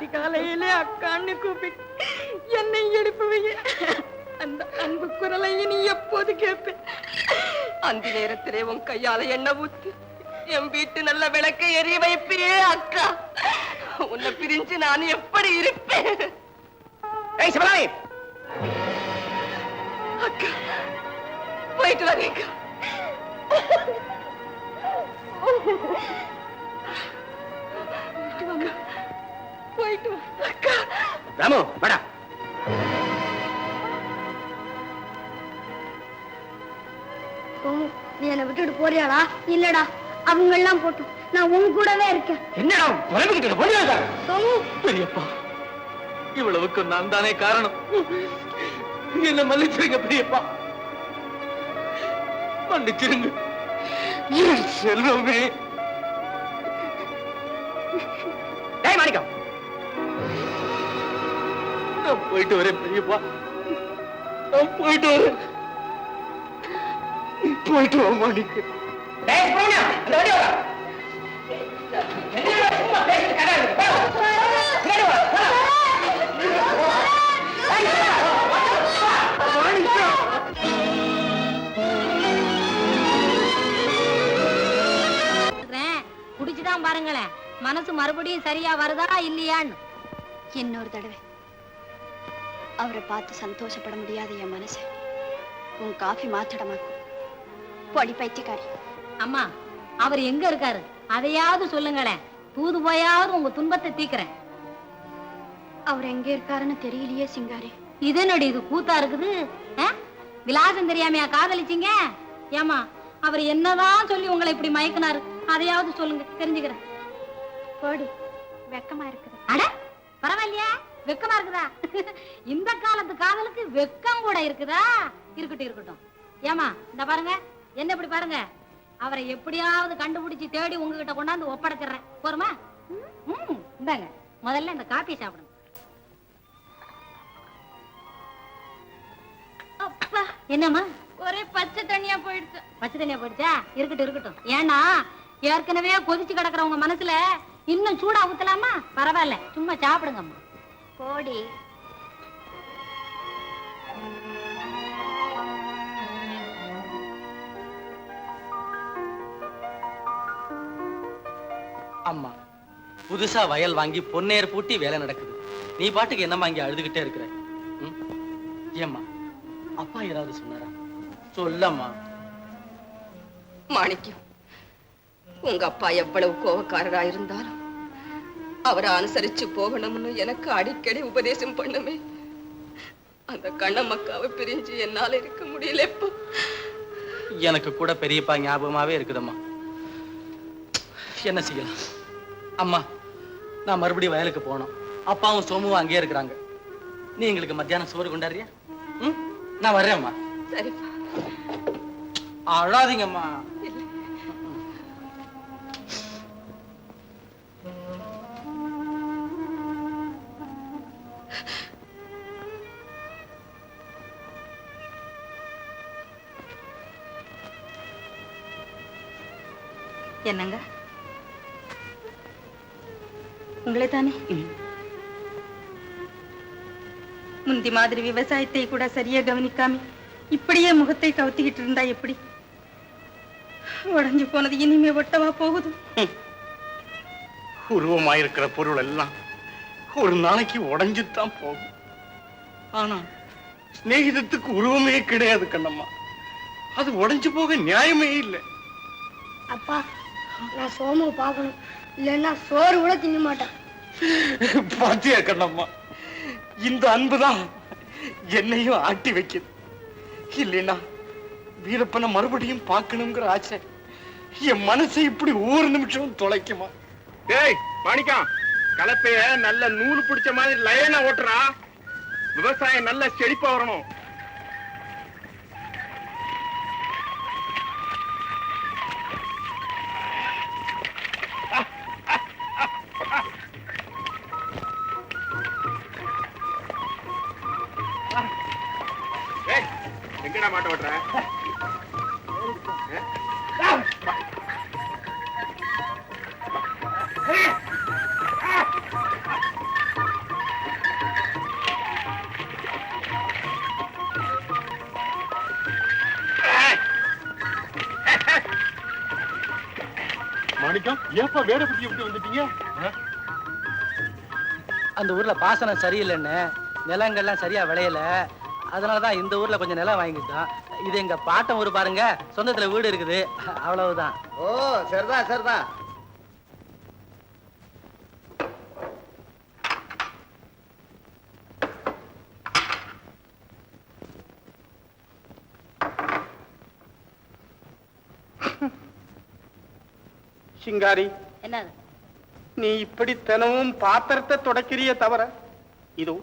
அதிகாலையிலே அக்கான்னு கூப்பிட்டு என்னை எழுப்புவீங்க. அந்த அன்பு குரலை நீ எப்போது கேட்பேன்? அந்த நேரத்திலே உன் கையால எண்ணெய் ஊத்தி என் வீட்டு நல்ல விளக்கை எரிய வைப்பியே அக்கா. உன்னை பிரிஞ்சு நான் எப்படி இருப்பேன்? அக்கா போயிட்டு வரேங்க. போயிட்டு அக்கா. ராமு வாடா. நீ என்னை விட்டுட்டு போறியாடா? இல்லடா, அவங்க எல்லாம் போட்டும் நான் உன் கூடவே இருக்கேன். என்னடா பெரியப்பா, இவ்வளவுக்கு நான் தானே காரணம். என்ன மன்னிச்சிருங்க பெரியப்பா, மன்னிச்சிருங்க. செல்வமே. மாணிக்கம், நான் போயிட்டு வரேன் பெரியப்பா, நான் போயிட்டு வரேன். போயிட்டு வா மாணிக்கம். குடிச்சுதான் பாருங்களேன், மனசு மறுபடியும் சரியா வருதா இல்லையான்னு. இன்னொரு தடவை அவரை பார்த்து சந்தோஷப்பட முடியாத என் மனசு உன் காஃபி மாத்தடமாக்கும். பொடி பைத்தியக்காரி. அம்மா, அவர் எங்க இருக்காரு அதையாவது சொல்லுங்களேன். தூது போயாவது உங்க துன்பத்தை தீக்கிறேன். அவர் எங்க இருக்காருன்னு தெரியலையே சிங்காரி. இது என்னடி இது கூத்தா இருக்குது? விலாசம் தெரியாமையா காதலிச்சீங்க? ஏமா, அவர் என்னதான் சொல்லி உங்களை இப்படி மயக்கினாரு அதையாவது சொல்லுங்க, தெரிஞ்சுக்கிறேன். போடி, வெக்கமா இருக்குது. அட பரவாயில்லையா, வெக்கமா இருக்குதா? இந்த காலத்து காதலுக்கு வெக்கம் கூட இருக்குதா? இருக்கட்டும் இருக்கட்டும். ஏமா, இந்த பாருங்க, என்ன இப்படி பாருங்க. அவரை எப்படியாவது கண்டுபிடிச்சு தேடி உங்ககிட்ட கொண்டாந்து ஒப்படைச்சிடுறேன். போருமா? இந்தாங்க, முதல்ல இந்த காப்பி சாப்பிடுங்க. அப்பா, என்னம்மா ஒரே பச்சை தண்ணியா போயிடுச்சு. பச்சை தண்ணியா போயிடுச்சா? இருக்கட்டும் இருக்கட்டும். ஏன்னா ஏற்கனவே கொதிச்சு கிடக்குறவங்க மனசுல இன்னும் சூடா ஊத்தலாமா? பரவாயில்ல, சும்மா சாப்பிடுங்கம்மா. போடி. அம்மா, புதுசா வயல் வாங்கி பொன்னேர் பூட்டி வேலை நடக்குது. நீ பாட்டுக்கு என்னம்மா இங்க அழுதுகிட்டே இருக்கிற? ஏம்மா, அப்பா ஏதாவது சொன்னாரா? சொல்லம்மா. மாணிக்கம், உங்க அப்பா எவ்வளவு கோபக்காரரா இருந்தாலும் அவரை அனுசரிச்சு போகணும்னு எனக்கு அடிக்கடி உபதேசம் பண்ணுமே. அந்த கண்ணம்மக்காவை பிரிஞ்சு என்னால இருக்க முடியல. இப்போ எனக்கு கூட பெரியப்பா ஞாபகமாவே இருக்குதம்மா. என்ன செய்யலாம்? அம்மா, நான் மறுபடியும் வயலுக்கு போனோம். அப்பாவும் சோமுவும் அங்கேயே இருக்கிறாங்க. நீ எங்களுக்கு மத்தியானம் சோறு கொண்டாடுறியா? நான் வர்றேன்மா. சரிப்பா. அழாதீங்கம்மா. என்னங்க, உங்களை தானே? முந்தி மாதிரி விவசாயத்தை கூட சரியா கவனிக்காம இப்படியே முகத்தை கவுத்திக்கிட்டு இருந்தா எப்படி? உடைஞ்சு போனது இனிமே ஒட்டவா போகுது? உருவமாயிருக்கிற பொருள் எல்லாம் ஒரு நாளைக்கு உடைஞ்சுதான் போகும். ஆனா சிநேகிதத்துக்கு உருவமே கிடையாது கண்ணம்மா. அது உடைஞ்சு போக நியாயமே இல்லை. அப்பா, நான் சோமுவை பார்க்கணும், இல்லைன்னா சோறு கூட திங்க மாட்டேன். பாத்தியா கண்ணம்மா, இந்த அன்புதான் என்னையும் ஆட்டி வைக்குது. இல்லைன்னா வீரப்பனை மறுபடியும் பார்க்கணுங்கிற ஆசை என் மனசை இப்படி ஒவ்வொரு நிமிஷம் தொலைக்குமா? ஏய் மாணிக்கம், கலப்பைய நல்ல நூல் பிடிச்ச மாதிரி லைனா ஓட்டுறா. விவசாயம் நல்ல செழிப்பா வரணும். எங்கடா மாட்ட ஓட்டுற? ஏப்பா வேற பத்தி எப்படி வந்துட்டீங்க? அந்த ஊர்ல பாசனம் சரியில்லைன்னு நிலங்கள்லாம் சரியா விளையல. அதனாலதான் இந்த ஊர்ல கொஞ்சம் நிலம் வாங்கிட்டோம். இது எங்க பாட்டம் ஊர் பாருங்க, சொந்தத்துல வீடு இருக்குது, அவ்வளவுதான். ஓ சரிதான் சரிதான். சிங்காரி, என்னது? நீ இப்படி தினமும் பாத்திரத்தை தொடக்கிறிய தவிர இதோ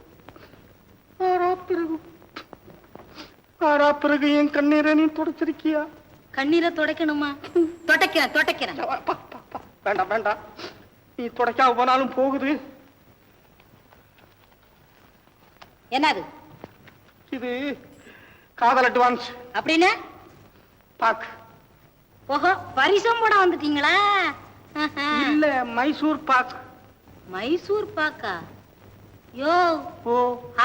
பிறகு என் கண்ணீரை நீ தொடச்சிருக்கியா? கண்ணீரை துடைக்கணுமா? தொடைக்கிறேன். வேண்டாம் வேண்டாம், நீ தொடக்காம போனாலும் போகுது. என்னது இது காதல் அட்வான்ஸ். அப்படின்னு? பாக்கு. ஓஹோ, பரிசம் போட வந்துட்டீங்களா? இல்ல, மைசூர் பாக். மைசூர் பாக்கா? யோ, ஓ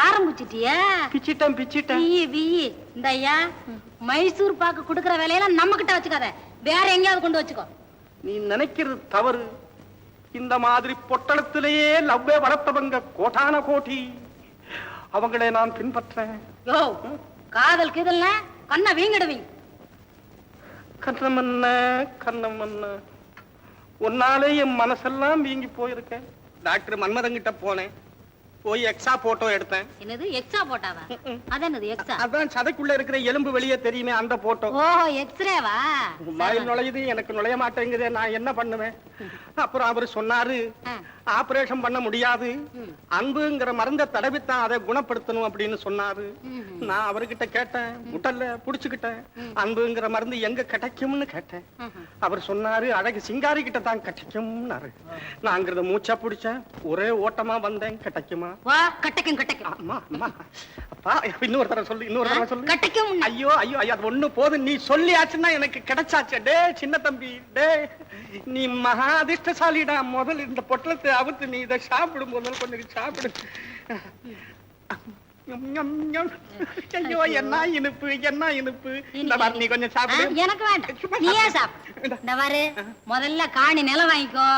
ஆரம்பிச்சிட்டியா? பிச்சிட்டேன். பியி இந்த ஐயா, மைசூர் பாக்கு குடுக்கற வேலையெல்லாம் நம்ம கிட்ட வச்சுக்காத, வேற எங்கேயாவது கொண்டு வச்சுக்கோ. நீ நினைக்கிறது தவறு. இந்த மாதிரி பொட்டலத்திலேயே லவ்வே வளர்த்தவங்க கோட்டான கோட்டி, அவங்களே நான் பின்பற்றேன். யோ, காதல் கீதல்னா கண்ணை வீங்கிடுவீங்க. கண்ணமன்ன உன்னாலே என் மனசெல்லாம் வீங்கி போயிருக்கேன். டாக்டர் மன்மதங்கிட்ட போனேன், போய் எக்ஸா போட்டோ எடுத்தேன். என்னது எக்ஸா போட்டாவா? அது என்னது எக்ஸா? அதான் சதைக்குள்ள இருக்கிற எலும்பு வெளியே தெரியுமே, அந்த போட்டோ. ஓஹோ, எக்ஸ்ரேவா? வாயில் நுழையுது, எனக்கு நுழைய மாட்டேங்குது, நான் என்ன பண்ணுவேன்? அப்புறம் அவரு சொன்னாரு, ஆபரேஷன் பண்ண முடியாது, அன்புங்கிற மருந்தை தடவித்தான் அதை குணப்படுத்தணும் அப்படின்னு சொன்னாரு. நான் அவர்கிட்ட கேட்டேன், முட்டல்ல புடிச்சுக்கிட்டேன், அன்புங்கிற மருந்து எங்க கிடைக்கும்னு கேட்டேன். அவர் சொன்னாரு, அழகு சிங்காரி கிட்ட தான் கிடைக்கும்னாரு. நாங்கிறத மூச்சா பிடிச்சேன், ஒரே ஓட்டமா வந்தேன். கிடைக்குமா? வா, கிடைக்கும். அம்மா அம்மா அப்பா, இன்னொரு தடவை சொல்லு. கிடைக்கும். ஐயோ அது ஒண்ணு போதும், நீ சொல்லியாச்சுன்னா எனக்கு கிடைச்சாச்சு. டே சின்ன தம்பி, டே நீ மகா அதிர்ஷ்டசாலிடா. முதல்ல இந்த பொட்டலத்தை அவுத்து நீ இதை சாப்பிடு, முதல்ல கொஞ்சம் சாப்பிடு. ஐயோ என்ன இனிப்பு. இந்த மாதிரி நீ கொஞ்சம் சாப்பிடு. எனக்கு வேண்டாம், நீயே சாப்பிடு. இந்த பாரு, முதல்ல காணி நிலம் வாங்கிக்கோ,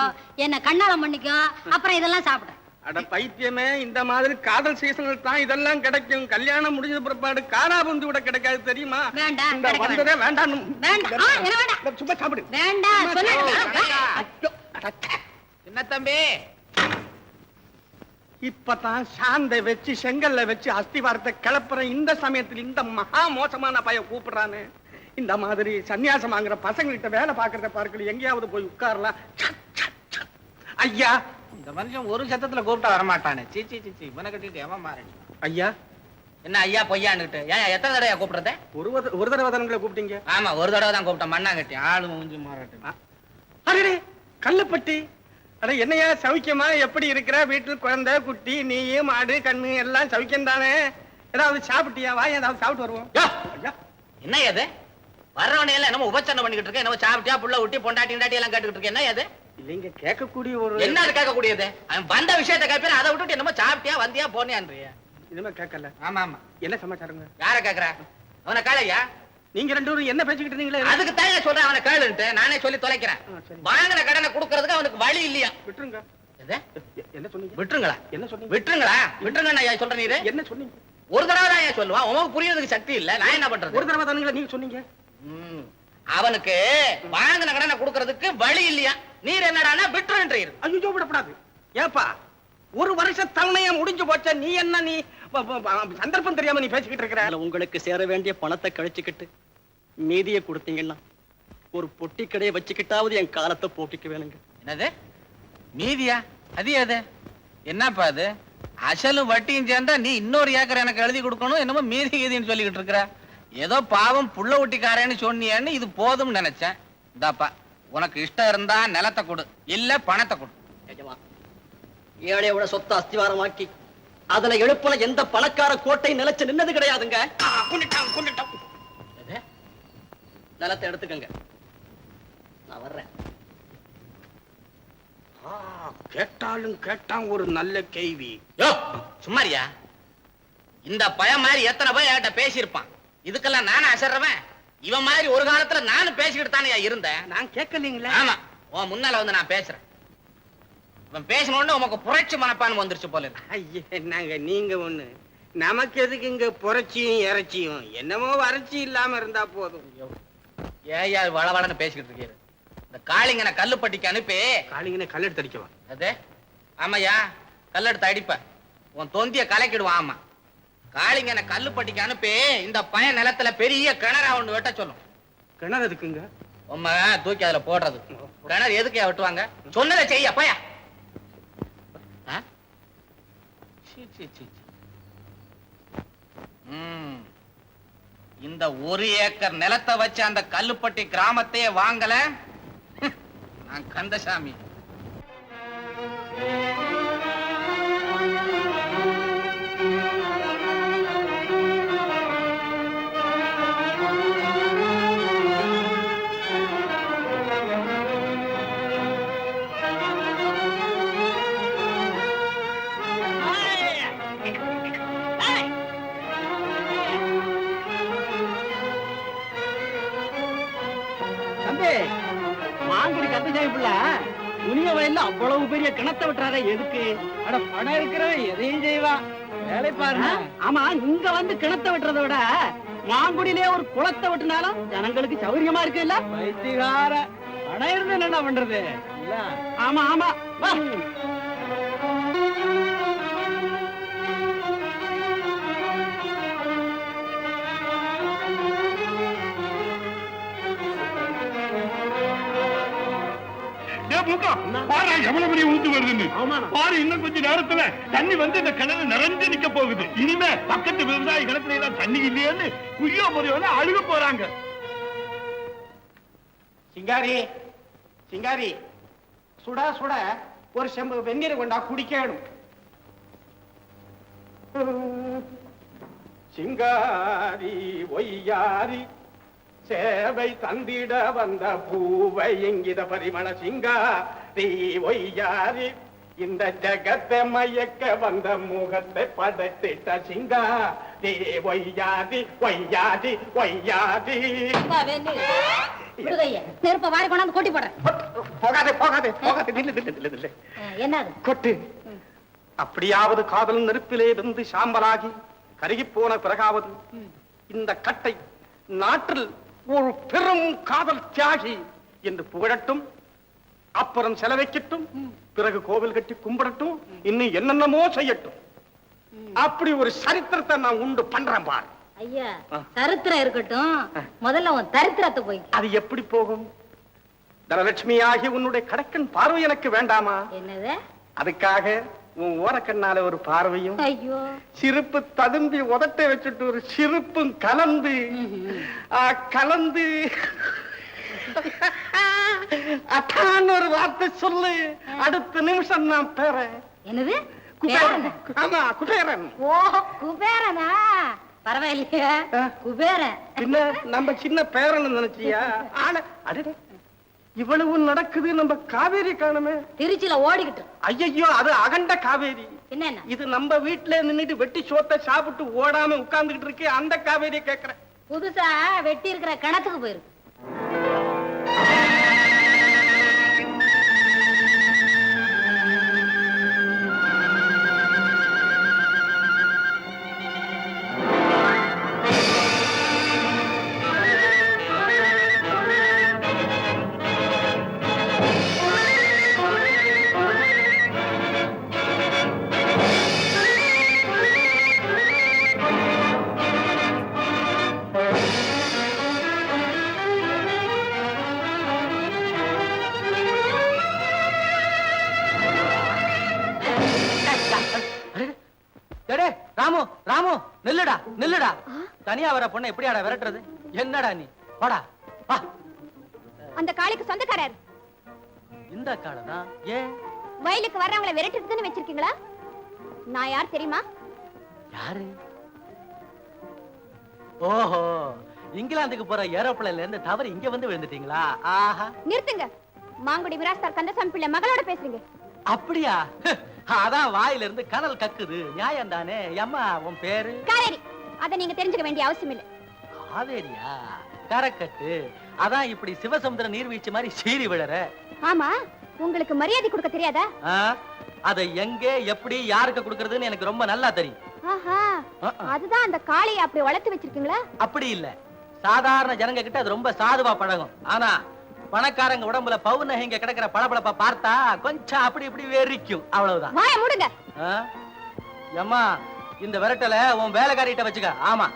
என்ன கண்ணாலம் பண்ணிக்கோ, அப்புறம் இதெல்லாம் சாப்பிடு. அட பைத்தியமே, இந்த மாதிரி காதல் சீசனில் தான் இதெல்லாம் கிடைக்கும். கல்யாணம் முடிஞ்ச பிற்பாடு காரா புந்து கூட கிடைக்காது, தெரியுமா? வேண்டாம், இந்த வந்ததே வேண்டாம். சும்மா சாப்பிடு. வேண்டாம் என்ன தம்பி, இப்பதான் சாந்தை வச்சு செங்கல்ல வச்சு அஸ்திவாரத்தை கிளப்புற இந்த சமயத்தில் இந்த மகா மோசமான பையன் கூப்பிடுறானு. இந்த மாதிரி சன்னியாசம் வாங்குற பசங்கள்கிட்ட வேலை பாக்குறத பார்க்கல, எங்கேயாவது போய் உட்காரலாம். ஐயா, இந்த மனுஷன் ஒரு சத்தத்துல கூப்பிட்டா வரமாட்டானே. சீச்சி இவனை கட்டிட்டு எவன் மாறடி. ஐயா. என்ன ஐயா பொய்யான்னுட்டு? ஏன் எத்தனை தடவை கூப்பிடுறத? ஒரு தடவை தானே கூப்பிட்டீங்க? ஆமா, ஒரு தடவை தான் கூப்பிட்டேன். மண்ணா கட்டி ஆளு மூஞ்சி மாறட்டு. அரே கல்லுப்பட்டி, அட என்னையா சௌக்கியமா? எப்படி இருக்கிற? வீட்டில் குழந்தை குட்டி, நீயும் மாடு கண்ணு எல்லாம் சௌக்கியம் தானே? ஏதாவது சாப்பிட்டியா? வா, ஏதாவது சாப்பிட்டு வருவோம். என்ன ஏது வர்றவனே எல்லாம் என்னமோ உபச்சரணை பண்ணிக்கிட்டு இருக்க, என்னமோ சாப்பிட்டியா புள்ள ஊட்டி பொண்டாட்டி எல்லாம் கேட்டுக்கிட்டு இருக்க. என்ன ஏது? இல்லைங்க, கேட்கக்கூடிய ஒரு என்ன கேட்கக்கூடியது? அவன் வந்த விஷயத்தை கேட்பேன், அதை விட்டுட்டு என்னமோ சாப்பிட்டியா வந்தியா போனியான்றிய. இனிமே கேட்கல. ஆமா ஆமா. என்ன சமாச்சாரங்க? யார கேக்குற? அவனை கேளையா? நீங்க ரெண்டு பேரும் என்ன பேசிக்கிட்டு இருந்தீங்களே? அதுக்கு தான் சொல்றேன், அவனை கேளுன்ட்டு நானே சொல்லி தொலைக்கிறேன். வாங்கின கடனை கொடுக்கறதுக்கு அவனுக்கு வழி இல்லையா? விட்டுருங்க. என்ன சொன்னீங்க? விட்டுருங்களா? என்ன சொன்னீங்க? விட்டுருங்க சொல்ற நீரு. என்ன சொன்னீங்க? ஒரு தடவை தான் ஏன் சொல்லுவான், உனக்கு புரியறதுக்கு சக்தி இல்ல, நான் என்ன பண்றது? ஒரு தடவை தானுங்களா நீங்க சொன்னீங்க? அவனுக்கு வாங்கின கடனை கொடுக்கறதுக்கு வழி இல்லையா? நீர் என்னடானா விட்டுருன்றீர். ஐயோ விடப்படாது. ஏப்பா, ஒரு வருஷ தவணையா முடிஞ்சு போச்ச, நீ என்ன நீ சந்தர்ப்பம் தெரியாம நீ பேசிக்கிட்டு இருக்கிற? உங்களுக்கு சேர வேண்டிய பணத்தை கழிச்சுக்கிட்டு மீதியை கொடுத்தீங்கன்னா ஒரு பொட்டி கடையை வச்சுக்கிட்டாவது என் காலத்தை போக்கிக்க வேணுங்க. என்னது மீதியா? அது எது? என்னப்பா அது? அசலும் வட்டியும் சேர்ந்தா நீ இன்னொரு ஏக்கர் எனக்கு எழுதி கொடுக்கணும், என்னமோ மீதி கீதின்னு சொல்லிக்கிட்டு இருக்கிற. ஏதோ பாவம் புள்ள ஒட்டிக்காரன்னு சொன்னியன்னு இது போதும் நினைச்சேன். இந்தாப்பா, உனக்கு இஷ்டம் இருந்தா நிலத்தை கொடு, இல்ல பணத்தை கொடு. ஏழையோட சொத்தை அஸ்திவாரமாக்கி அதுல எழுப்புல எந்த பணக்கார கோட்டை நிலைச்சு நின்னது கிடையாதுங்க. நிலத்தை எடுத்துக்கங்க, நான் வர்றேன். கேட்டான் ஒரு நல்ல கேள்வி. யோ சும்மாரியா, இந்த பையன் மாதிரி எத்தனை பேர் என்கிட்ட பேசியிருப்பான், இதுக்கெல்லாம் நானும் அசர்றவன். இவன் மாதிரி ஒரு காலத்துல நானும் பேசிக்கிட்டு தானே இருந்தேன். நான் கேட்கலீங்களா? ஆமா, உன் முன்னால வந்து நான் பேசுறேன். இவன் பேசணும்னு உமக்கு புரட்சி மனப்பான்மை வந்துருச்சு போல இருக்கு. ஐயே நாங்க நீங்க ஒண்ணு, நமக்கு எதுக்கு இங்க புரட்சியும் இறைச்சியும்? என்னமோ வறட்சி இல்லாம இருந்தா போதும். ஏயா வளவளன்னு பேசிக்கிட்டு இருக்கீரு? இந்த காளிங்கனை கல்லுப்பட்டிக்கு அனுப்பி. காளிங்கனை கல்லெடுத்து அடிக்கவா? அது ஆமாய்யா, கல்லெடுத்து அடிப்ப, உன் தொந்திய கலக்கிடுவான். ஆமா, காளிங்கனை கல்லுப்பட்டிக்கு அனுப்பி இந்த பையன் நிலத்துல பெரிய கிணறா ஒண்ணு வெட்ட சொல்லும். கிணறு எதுக்குங்க? உம்மை தூக்கி அதுல போடுறது. கிணறு எதுக்கு வெட்டுவாங்க? சொன்னதை செய்ய பையா. இந்த 1 ஏக்கர் நிலத்தை வச்சு அந்த கல்லுப்பட்டி கிராமத்தையே வாங்கல நான் கந்தசாமி. தம்பி, மாங்குடி கந்தசாமி பிள்ளை துணிய வயல்ல அவ்வளவு பெரிய கிணத்தை விட்டுறாரு எதுக்கு? அட பணம் இருக்கிறவன் எதையும் செய்வான். வேலை பாருங்க. ஆமா, இங்க வந்து கிணத்தை விட்டுறதை விட மாங்குடியிலே ஒரு குளத்தை விட்டுனாலும் ஜனங்களுக்கு சௌகரியமா இருக்கு இல்ல? வைத்திகார பணம் இருந்து என்ன பண்றது? ஆமா ஆமா, வா. எவ்வளவு பெரிய ஊத்து வருதுன்னு பாரு. இன்னும் கொஞ்ச நேரத்துல தண்ணி வந்து இந்த கிணறு நிறைஞ்சு நிக்க போகுது. இனிமே பக்கத்து விவசாய கிணத்துல எல்லாம் தண்ணி இல்லையேன்னு குய்யோ முறையோட அழுக போறாங்க. சிங்காரி, சிங்காரி, சுட சுட ஒரு செம்பு வெந்நீர் கொண்டா குடிக்கணும். சிங்காரி ஒய்யாரி சேவை தந்திட வந்த பூவை எங்கித பரிமள சிங்காரி ஒய்யாரி இந்த ஜகத்தை மயக்க வந்த முகத்தை படைத்திட்ட சிங்காரி ஒய்யாரி ஒய்யாரி ஒய்யாரி. நெருப்ப வாரி கொண்டாந்து கொட்டி போடுறேன். போகாதே போகாதே போகாதே, நில்லு நில்லு நில்லு நில்லு. என்னது? கொட்டு. அப்படியாவது காதல் நெருப்பிலே இருந்து சாம்பலாகி கருகி போன பிறகாவது இந்த கட்டை நாட்டில் ஒரு பெரும் காதல் தியாகி என்று புகழட்டும், அப்புறம் செலவைக்கட்டும், பிறகு கோவில் கட்டி கும்பிடட்டும், இன்னும் என்னென்னமோ செய்யட்டும். அப்படி ஒரு சரித்திரத்தை நான் உண்டு பண்றேன் பாரு. ஐயா, சரித்திரம் இருக்கட்டும், முதல்ல உன் தரித்திரத்தை போய். அது எப்படி போகும்? தனலட்சுமி ஆகி உன்னுடைய கடக்கன் பார்வை எனக்கு வேண்டாமா? என்னது? அதுக்காக உன் ஓரக்கண்ணால ஒரு பார்வையும், ஐயோ, சிரிப்பு ததும்பி உதட்டை வச்சுட்டு ஒரு சிரிப்பும் கலந்து கலந்து அட்டான்னு ஒரு வார்த்தை சொல்லு, அடுத்த நிமிஷம் நான் பேரன். என்னது? ஆமா, குபேரன். ஓ, குபேரனா? பரவாயில்லையா? குபேரன். பின்ன நம்ம சின்ன பேரன் நினைச்சியா? ஆனா அடடே, இவ்வளவு நடக்குது, நம்ம காவேரி காணுமே. திருச்சியில ஓடிக்கிட்டு. ஐயோ, அது அகண்ட காவேரி. என்ன? இது நம்ம வீட்டுல நின்னுட்டு வெட்டி சோத்தை சாப்பிட்டு ஓடாம உட்கார்ந்துகிட்டு இருக்கு, அந்த காவேரியை கேக்குறேன். புதுசா வெட்டி இருக்கிற கிணத்துக்கு போயிருக்கு. ராமு, ராமு, நில்லுடா நில்லுடா. தனியா வர பொண்ணை எப்படியாடா விரட்டுறது? என்னடா நீ? வாடா வா. அந்த காளிக்கு சொந்தக்காரர். இந்த காலனா? ஏன் வயலுக்கு வர்றவங்களை விரட்டுறதுன்னு வச்சிருக்கீங்களா? நான் யார் தெரியுமா? யாரு? ஓஹோ, இங்கிலாந்துக்கு போற ஏரோப்ளேன்ல இருந்து தவறு இங்க வந்து விழுந்துட்டீங்களா? ஆஹா, நிறுத்துங்க. மாங்குடி மிராஸ்தார் கந்தசாமி பிள்ளை மகளோட பேசுறீங்க. அப்படியா? அதான் வாயில இருந்து கனல் கக்குது. நியாயம் தானே. அம்மா, உன் பேரு? காவேரி. அதை நீங்க தெரிஞ்சுக்க வேண்டிய அவசியம் இல்லை. காவேரியா? கரக்கட்டு. அதான் இப்படி சிவசமுத்திர நீர்வீழ்ச்சி மாதிரி சீறி விழற. ஆமா உங்களுக்கு மரியாதை கொடுக்க தெரியாதா? அதை எங்க எப்படி யாருக்கு கொடுக்கறதுன்னு எனக்கு ரொம்ப நல்லா தெரியும். ஆஹா, அதுதான் அந்த காளையை அப்படி வளர்த்து வச்சிருக்கீங்களா? அப்படி இல்ல, சாதாரண ஜனங்க கிட்ட அது ரொம்ப சாதுவா பழகும். ஆனா பணக்காரங்க உடம்புல பவுனஹிங்க கிடக்கிற பளபளப்ப பார்த்தா கொஞ்சம் அப்படி இப்படி வெறிக்கும், அவ்வளவுதான். வாய மூடுங்க. அம்மா, இந்த விரட்டல உன் வேலைக்காரிட்ட வச்சுக்க. ஆமா